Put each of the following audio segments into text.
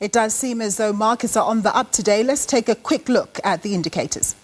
It does seem as though markets are on the up today. Let's take a quick look at the indicators.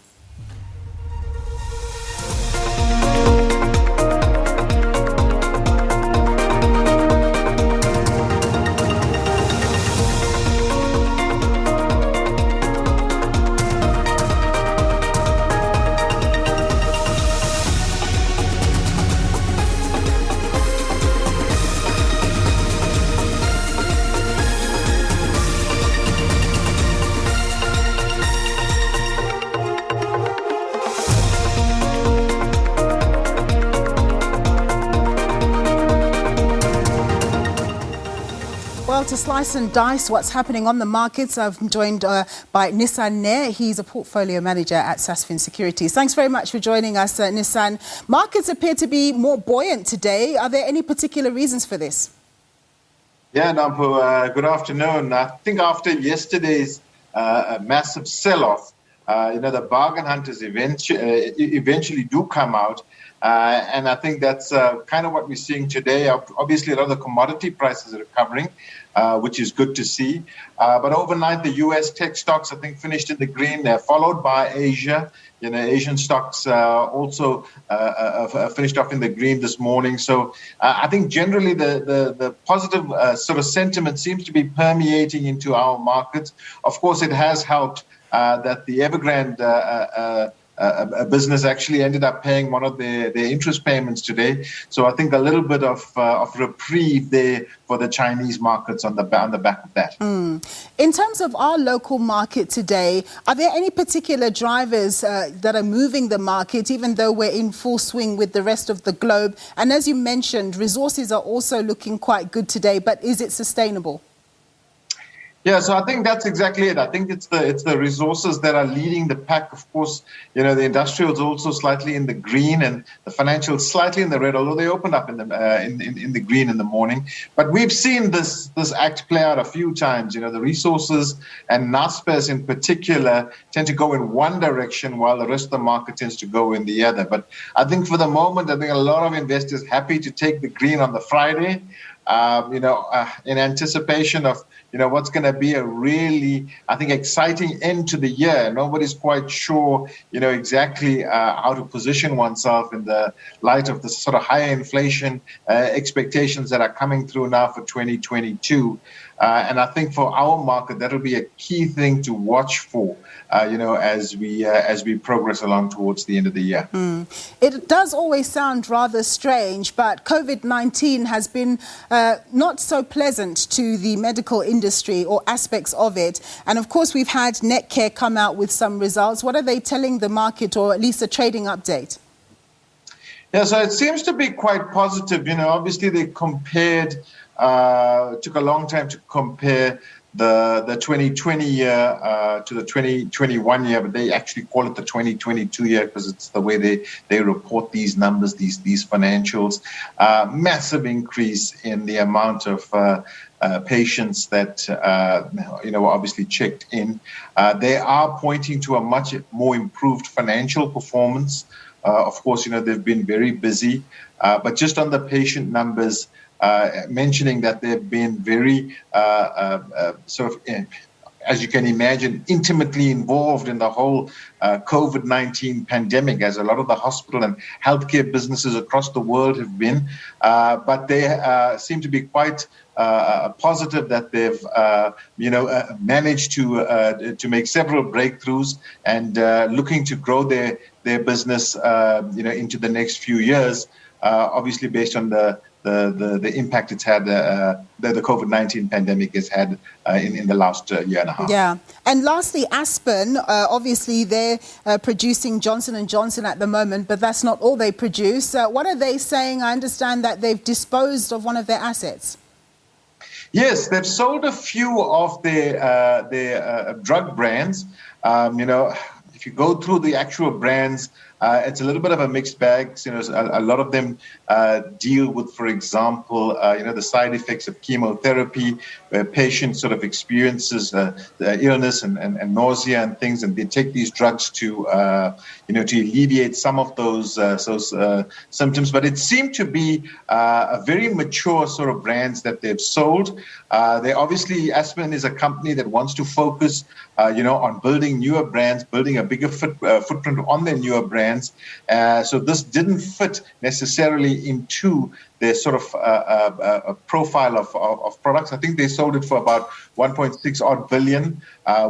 Well, to slice and dice what's happening on the markets, I'm joined by Nissan Nair. He's a portfolio manager at Sasfin Securities. Thanks very much for joining us, Nissan. Markets appear to be more buoyant today. Are there any particular reasons for this? Yeah, Nampu, good afternoon. I think after yesterday's massive sell-off, the bargain hunters eventually do come out. And I think that's kind of what we're seeing today. Obviously, a lot of the commodity prices are recovering, which is good to see. But overnight, the U.S. tech stocks, I think, finished in the green. They're followed by Asia. Asian stocks also finished off in the green this morning. So I think generally the positive sort of sentiment seems to be permeating into our markets. Of course, it has helped that the Evergrande a business actually ended up paying one of their interest payments today. So I think a little bit of reprieve there for the Chinese markets on the back of that. In terms of our local market today, are there any particular drivers that are moving the market, even though we're in full swing with the rest of the globe? And as you mentioned, resources are also looking quite good today, but is it sustainable? Yeah, so I think that's exactly it. I think it's the resources that are leading the pack. Of course, the industrials also slightly in the green and the financials slightly in the red, although they opened up in the green in the morning. But we've seen this act play out a few times. The resources and Naspers in particular tend to go in one direction while the rest of the market tends to go in the other. But I think for the moment, I think a lot of investors happy to take the green on the Friday. In anticipation of, what's going to be a really, I think, exciting end to the year. Nobody's quite sure, exactly how to position oneself in the light of the sort of higher inflation expectations that are coming through now for 2022. And I think for our market, that'll be a key thing to watch for, as we progress along towards the end of the year. It does always sound rather strange, but COVID-19 has been not so pleasant to the medical industry or aspects of it. And of course, we've had Netcare come out with some results. What are they telling the market, or at least a trading update? Yeah, so it seems to be quite positive. Obviously they compared, took a long time to compare the 2020 year to the 2021 year, but they actually call it the 2022 year because it's the way they report these numbers, these financials. Massive increase in the amount of patients that obviously checked in. They are pointing to a much more improved financial performance. Of course, they've been very busy, but just on the patient numbers, mentioning that they've been very as you can imagine, intimately involved in the whole COVID-19 pandemic, as a lot of the hospital and healthcare businesses across the world have been. But they seem to be quite positive that they've, managed to make several breakthroughs and looking to grow their business, into the next few years. Obviously, based on the impact it's had, the COVID-19 pandemic has had in the last year and a half. Yeah. And lastly, Aspen, obviously they're producing Johnson & Johnson at the moment, but that's not all they produce. What are they saying? I understand that they've disposed of one of their assets. Yes, they've sold a few of their drug brands. If you go through the actual brands, it's a little bit of a mixed bag. You know, a lot of them deal with, for example, the side effects of chemotherapy, where patients sort of experiences the illness and nausea and things, and they take these drugs to alleviate some of those symptoms. But it seemed to be a very mature sort of brands that they've sold. They obviously, Aspen is a company that wants to focus, on building newer brands, building a bigger footprint on their newer brands. So this didn't fit necessarily into their sort of a profile of products. I think they sold it for about 1.6 odd billion,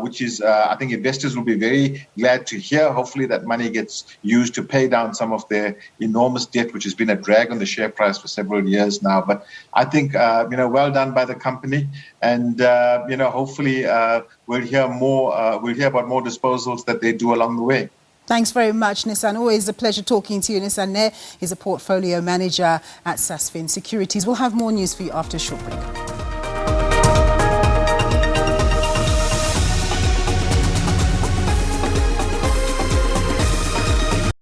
which is, I think investors will be very glad to hear. Hopefully that money gets used to pay down some of their enormous debt, which has been a drag on the share price for several years now. But I think, well done by the company. And, hopefully we'll hear more, we'll hear about more disposals that they do along the way. Thanks very much, Nissan. Always a pleasure talking to you. Nissan Nair is a portfolio manager at Sasfin Securities. We'll have more news for you after a short break.